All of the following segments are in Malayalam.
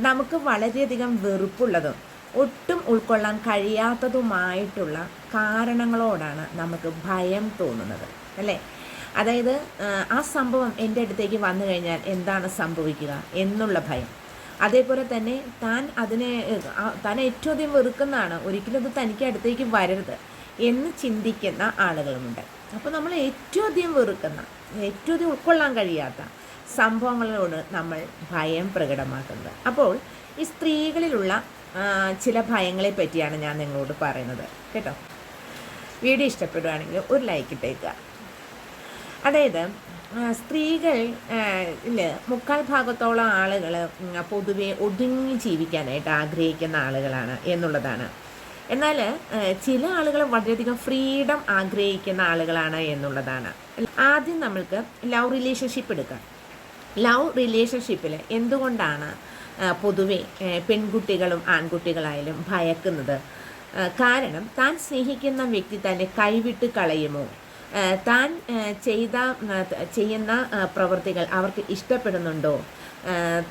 നമുക്ക് വളരെയധികം വെറുപ്പുള്ളതും ഒട്ടും ഉൾക്കൊള്ളാൻ കഴിയാത്തതുമായിട്ടുള്ള കാരണങ്ങളോടാണ് നമുക്ക് ഭയം തോന്നുന്നത്, അല്ലേ? അതായത് ആ സംഭവം എൻ്റെ അടുത്തേക്ക് വന്നു കഴിഞ്ഞാൽ എന്താണ് സംഭവിക്കുക എന്നുള്ള ഭയം. അതേപോലെ തന്നെ താൻ ഏറ്റവും അധികം വെറുക്കുന്നതാണ്, ഒരിക്കലും അത് തനിക്ക് അടുത്തേക്ക് വരരുത് എന്ന് ചിന്തിക്കുന്ന ആളുകളുമുണ്ട്. അപ്പോൾ നമ്മൾ ഏറ്റവും അധികം വെറുക്കുന്ന, ഏറ്റവും അധികം ഉൾക്കൊള്ളാൻ കഴിയാത്ത സംഭവങ്ങളോട് നമ്മൾ ഭയം പ്രകടമാക്കുന്നത്. അപ്പോൾ ഈ സ്ത്രീകളിലുള്ള ചില ഭയങ്ങളെ പറ്റിയാണ് ഞാൻ നിങ്ങളോട് പറയുന്നത് കേട്ടോ. വീഡിയോ ഇഷ്ടപ്പെടുകയാണെങ്കിൽ ഒരു ലൈക്ക് ഇട്ടേക്കുക. അതായത് സ്ത്രീകൾ മുക്കാൽ ഭാഗത്തോളം ആളുകൾ പൊതുവെ ഒതുങ്ങി ജീവിക്കാനായിട്ട് ആഗ്രഹിക്കുന്ന ആളുകളാണ് എന്നുള്ളതാണ്. എന്നാൽ ചില ആളുകൾ വളരെയധികം ഫ്രീഡം ആഗ്രഹിക്കുന്ന ആളുകളാണ് എന്നുള്ളതാണ്. ആദ്യം നമ്മൾക്ക് ലവ് റിലേഷൻഷിപ്പ് എടുക്കാം. ലവ് റിലേഷൻഷിപ്പിൽ എന്തുകൊണ്ടാണ് പൊതുവെ പെൺകുട്ടികളും ആൺകുട്ടികളായാലും ഭയക്കുന്നത്? കാരണം താൻ സ്നേഹിക്കുന്ന വ്യക്തി തന്നെ കൈവിട്ട് കളയുമോ, താൻ ചെയ്യുന്ന പ്രവൃത്തികൾ അവർക്ക് ഇഷ്ടപ്പെടുന്നുണ്ടോ,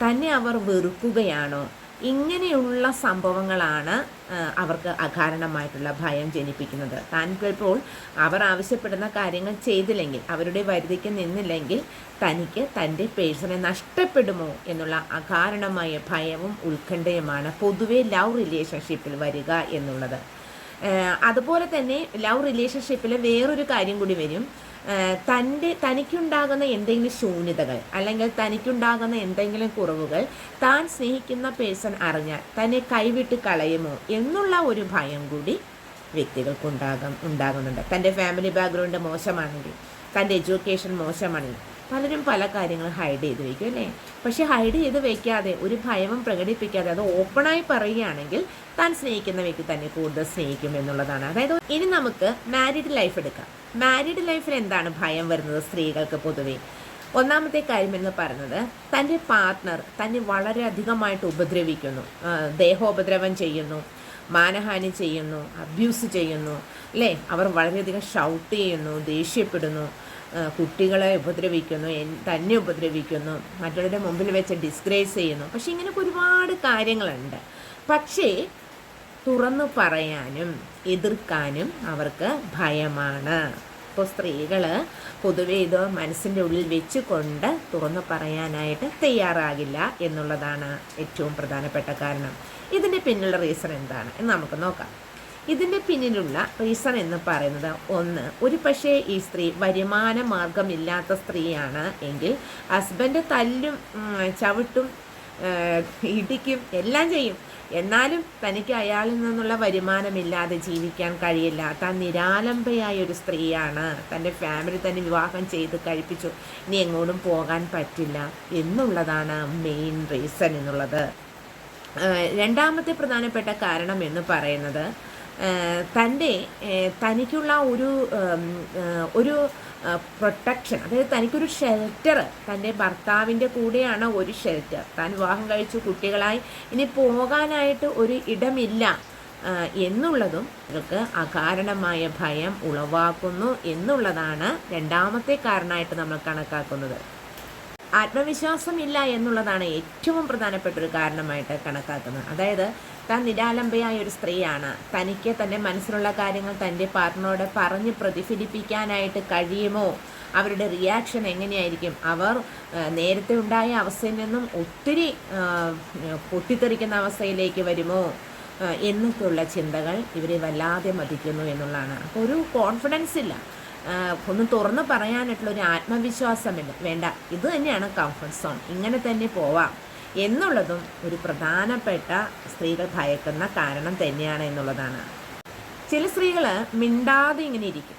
തന്നെ അവർ വെറുക്കുകയാണോ, ഇങ്ങനെയുള്ള സംഭവങ്ങളാണ് അവർക്ക് അകാരണമായിട്ടുള്ള ഭയം ജനിപ്പിക്കുന്നത്. താൻ ചിലപ്പോൾ അവർ ആവശ്യപ്പെടുന്ന കാര്യങ്ങൾ ചെയ്തില്ലെങ്കിൽ, അവരുടെ വരുതിക്ക് നിന്നില്ലെങ്കിൽ തനിക്ക് തൻ്റെ പേഴ്സണെ നഷ്ടപ്പെടുമോ എന്നുള്ള അകാരണമായ ഭയവും ഉത്കണ്ഠയുമാണ് പൊതുവെ ലവ് റിലേഷൻഷിപ്പിൽ വരിക എന്നുള്ളത്. അതുപോലെ തന്നെ ലവ് റിലേഷൻഷിപ്പിൽ വേറൊരു കാര്യം കൂടി വരും. തനിക്കുണ്ടാകുന്ന എന്തെങ്കിലും ശൂന്യതകൾ അല്ലെങ്കിൽ തനിക്കുണ്ടാകുന്ന എന്തെങ്കിലും കുറവുകൾ താൻ സ്നേഹിക്കുന്ന പേഴ്സൺ അറിഞ്ഞാൽ തന്നെ കൈവിട്ട് കളയുമോ എന്നുള്ള ഒരു ഭയം കൂടി വ്യക്തികൾക്ക് ഉണ്ടാകുന്നുണ്ട്. തൻ്റെ ഫാമിലി ബാക്ക്ഗ്രൗണ്ട് മോശമാണെങ്കിൽ, തൻ്റെ എഡ്യൂക്കേഷൻ മോശമാണെങ്കിൽ പലരും പല കാര്യങ്ങളും ഹൈഡ് ചെയ്ത് വയ്ക്കും, അല്ലേ? പക്ഷെ ഹൈഡ് ചെയ്ത് വയ്ക്കാതെ, ഒരു ഭയവും പ്രകടിപ്പിക്കാതെ അത് ഓപ്പണായി പറയുകയാണെങ്കിൽ താൻ സ്നേഹിക്കുന്ന വ്യക്തി തന്നെ കൂടുതൽ സ്നേഹിക്കും എന്നുള്ളതാണ്. അതായത് ഇനി നമുക്ക് മാരീഡ് ലൈഫ് എടുക്കാം. മാരീഡ് ലൈഫിൽ എന്താണ് ഭയം വരുന്നത് സ്ത്രീകൾക്ക് പൊതുവെ? ഒന്നാമത്തെ കാര്യം എന്ന് പറയുന്നത്, തൻ്റെ പാർട്ട്ണർ തന്നെ വളരെയധികമായിട്ട് ഉപദ്രവിക്കുന്നു, ദേഹോപദ്രവം ചെയ്യുന്നു, മാനഹാനി ചെയ്യുന്നു, അബ്യൂസ് ചെയ്യുന്നു, അല്ലേ? അവർ വളരെയധികം ഷൗട്ട് ചെയ്യുന്നു, ദേഷ്യപ്പെടുന്നു, കുട്ടികളെ ഉപദ്രവിക്കുന്നു, തന്നെ ഉപദ്രവിക്കുന്നു, മറ്റുള്ളവരുടെ മുമ്പിൽ വെച്ച് ഡിസ്ഗ്രേസ് ചെയ്യുന്നു. പക്ഷെ ഇങ്ങനെയൊക്കെ ഒരുപാട് കാര്യങ്ങളുണ്ട്. പക്ഷേ തുറന്നു പറയാനും എതിർക്കാനും അവർക്ക് ഭയമാണ്. ഇപ്പോൾ സ്ത്രീകൾ പൊതുവെ ഇത് മനസ്സിൻ്റെ ഉള്ളിൽ വെച്ചുകൊണ്ട് തുറന്നു പറയാനായിട്ട് തയ്യാറാകില്ല എന്നുള്ളതാണ് ഏറ്റവും പ്രധാനപ്പെട്ട കാരണം. ഇതിൻ്റെ പിന്നിലുള്ള റീസൺ എന്താണ് എന്ന് നമുക്ക് നോക്കാം. ഇതിൻ്റെ പിന്നിലുള്ള റീസൺ എന്ന് പറയുന്നത്, ഒന്ന്, ഒരു പക്ഷേ ഈ സ്ത്രീ വരുമാന മാർഗമില്ലാത്ത സ്ത്രീയാണ് എങ്കിൽ ഹസ്ബൻഡ് തല്ലും ചവിട്ടും ഇടിക്കും എല്ലാം ചെയ്യും, എന്നാലും തനിക്ക് അയാളിൽ നിന്നുള്ള വരുമാനമില്ലാതെ ജീവിക്കാൻ കഴിയില്ല. താൻ നിരാലംബയായ ഒരു സ്ത്രീയാണ്, തൻ്റെ ഫാമിലി തന്നെ വിവാഹം ചെയ്ത് കഴിപ്പിച്ചു, ഇനി എങ്ങോട്ടും പോകാൻ പറ്റില്ല എന്നുള്ളതാണ് മെയിൻ റീസൺ എന്നുള്ളത്. രണ്ടാമത്തെ പ്രധാനപ്പെട്ട കാരണം എന്ന് പറയുന്നത്, തനിക്കുള്ള ഒരു പ്രൊട്ടക്ഷൻ, അതായത് തനിക്കൊരു ഷെൽട്ടർ, തൻ്റെ ഭർത്താവിൻ്റെ കൂടെയാണ് ഒരു ഷെൽട്ടർ. താൻ വിവാഹം കഴിച്ചു, കുട്ടികളായി, ഇനി പോകാനായിട്ട് ഒരു ഇടമില്ല എന്നുള്ളതും ഇവർക്ക് അകാരണമായ ഭയം ഉളവാക്കുന്നു എന്നുള്ളതാണ് രണ്ടാമത്തെ കാരണമായിട്ട് നമ്മൾ കണക്കാക്കുന്നത്. ആത്മവിശ്വാസമില്ല എന്നുള്ളതാണ് ഏറ്റവും പ്രധാനപ്പെട്ട ഒരു കാരണമായിട്ട് കണക്കാക്കുന്നത്. അതായത് താൻ നിരാലംബയായ ഒരു സ്ത്രീയാണ്, തനിക്ക് തൻ്റെ മനസ്സിലുള്ള കാര്യങ്ങൾ തൻ്റെ പാർട്ട്ണറോട് പറഞ്ഞ് പ്രതിഫലിപ്പിക്കാനായിട്ട് കഴിയുമോ, അവരുടെ റിയാക്ഷൻ എങ്ങനെയായിരിക്കും, അവർ നേരത്തെ ഉണ്ടായ അവസ്ഥയിൽ നിന്നും ഒത്തിരി പൊട്ടിത്തെറിക്കുന്ന അവസ്ഥയിലേക്ക് വരുമോ എന്നൊക്കെയുള്ള ചിന്തകൾ ഇവരെ വല്ലാതെ മതിക്കുന്നു എന്നുള്ളതാണ്. അപ്പോൾ ഒരു കോൺഫിഡൻസ് ഇല്ല, ഒന്നും തുറന്ന് പറയാനായിട്ടുള്ളൊരു ആത്മവിശ്വാസമില്ല. വേണ്ട, ഇത് തന്നെയാണ് കംഫർട്ട് സോൺ, ഇങ്ങനെ തന്നെ പോവാം എന്നുള്ളതും ഒരു പ്രധാനപ്പെട്ട സ്ത്രീകൾ ഭയക്കുന്ന കാരണം തന്നെയാണ് എന്നുള്ളതാണ്. ചില സ്ത്രീകൾ മിണ്ടാതെ ഇങ്ങനെ ഇരിക്കും,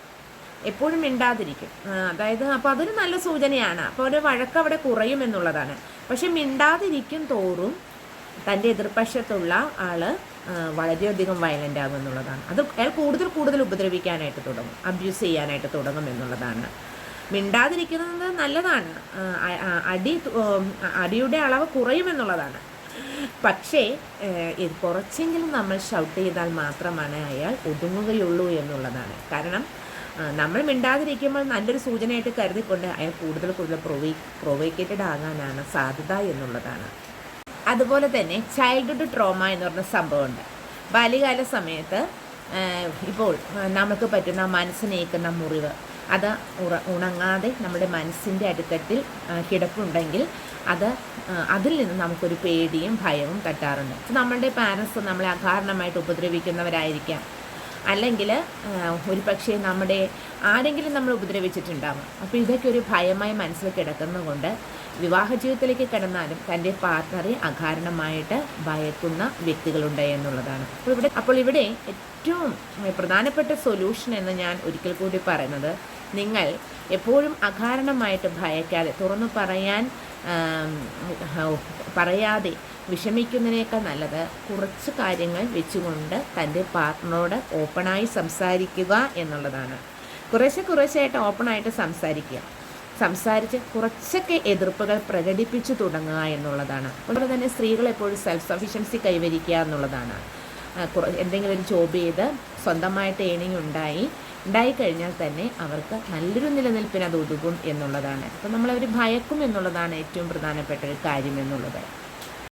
എപ്പോഴും മിണ്ടാതിരിക്കും. അതായത് അപ്പോൾ അതൊരു നല്ല സൂചനയാണ്, അപ്പോൾ ഒരു വഴക്ക് അവിടെ കുറയും എന്നുള്ളതാണ്. പക്ഷെ മിണ്ടാതിരിക്കും തോറും തൻ്റെ എതിർപക്ഷത്തുള്ള ആൾ വളരെയധികം വയലൻ്റ് ആകും എന്നുള്ളതാണ്. അത് അയാൾ കൂടുതൽ ഉപദ്രവിക്കാനായിട്ട് തുടങ്ങും, അബ്യൂസ് ചെയ്യാനായിട്ട് തുടങ്ങും എന്നുള്ളതാണ്. മിണ്ടാതിരിക്കുന്നത് നല്ലതാണ്, അടിയുടെ അളവ് കുറയുമെന്നുള്ളതാണ്. പക്ഷേ കുറച്ചെങ്കിലും നമ്മൾ ഷൗട്ട് ചെയ്താൽ മാത്രമാണ് അയാൾ ഒതുങ്ങുകയുള്ളൂ എന്നുള്ളതാണ്. കാരണം നമ്മൾ മിണ്ടാതിരിക്കുമ്പോൾ നല്ലൊരു സൂചനയായിട്ട് കരുതിക്കൊണ്ട് അയാൾ കൂടുതൽ പ്രൊവോക്കേറ്റഡ് ആകാനാണ് സാധ്യത എന്നുള്ളതാണ്. അതുപോലെ തന്നെ ചൈൽഡ്ഹുഡ് ട്രോമ എന്ന് പറഞ്ഞ സംഭവമുണ്ട്. ബാല്യകാല സമയത്ത് ഇപ്പോൾ നമുക്ക് പറ്റുന്ന മനസ്സിനേക്കുന്ന മുറിവ് അത് ഉണങ്ങാതെ നമ്മുടെ മനസ്സിൻ്റെ അടിത്തട്ടിൽ കിടപ്പുണ്ടെങ്കിൽ അതിൽ നിന്ന് നമുക്കൊരു പേടിയും ഭയവും തട്ടാറുണ്ട്. നമ്മളുടെ പാരൻസ് നമ്മളെ അകാരണമായിട്ട് ഉപദ്രവിക്കുന്നവരായിരിക്കാം, അല്ലെങ്കിൽ ഒരു പക്ഷേ നമ്മുടെ ആരെങ്കിലും നമ്മൾ ഉപദ്രവിച്ചിട്ടുണ്ടാകും. അപ്പോൾ ഇതൊക്കെ ഒരു ഭയമായി മനസ്സിൽ കിടക്കുന്നതുകൊണ്ട് വിവാഹ ജീവിതത്തിലേക്ക് കിടന്നാലും തൻ്റെ പാർട്ട്ണറെ അകാരണമായിട്ട് ഭയക്കുന്ന വ്യക്തികളുണ്ട് എന്നുള്ളതാണ്. അപ്പോൾ ഇവിടെ ഏറ്റവും പ്രധാനപ്പെട്ട സൊല്യൂഷൻ എന്ന് ഞാൻ ഒരിക്കൽ കൂടി പറയുന്നത്, നിങ്ങൾ എപ്പോഴും അകാരണമായിട്ട് ഭയക്കാതെ തുറന്നു പറയാതെ വിഷമിക്കുന്നതിനേക്കാൾ നല്ലത് കുറച്ച് കാര്യങ്ങൾ വെച്ചുകൊണ്ട് തൻ്റെ പാർട്ട്ണറോട് ഓപ്പണായി സംസാരിക്കുക എന്നുള്ളതാണ്. കുറേശ്ശായിട്ട് ഓപ്പണായിട്ട് സംസാരിച്ച് കുറച്ചൊക്കെ എതിർപ്പുകൾ പ്രകടിപ്പിച്ചു തുടങ്ങുക എന്നുള്ളതാണ്. അതുപോലെ തന്നെ സ്ത്രീകൾ എപ്പോഴും സെൽഫ് സഫിഷ്യൻസി കൈവരിക്കുക എന്നുള്ളതാണ്. എന്തെങ്കിലും ഒരു ജോബ് ചെയ്ത് സ്വന്തമായിട്ട് ഏണിംഗ് ഉണ്ടായിക്കഴിഞ്ഞാൽ തന്നെ അവർക്ക് നല്ലൊരു നിലനിൽപ്പിന് അത് ഒതുങ്ങും എന്നുള്ളതാണ്. അപ്പോൾ നമ്മളവർ ഭയക്കും എന്നുള്ളതാണ് ഏറ്റവും പ്രധാനപ്പെട്ട ഒരു കാര്യം എന്നുള്ളത്.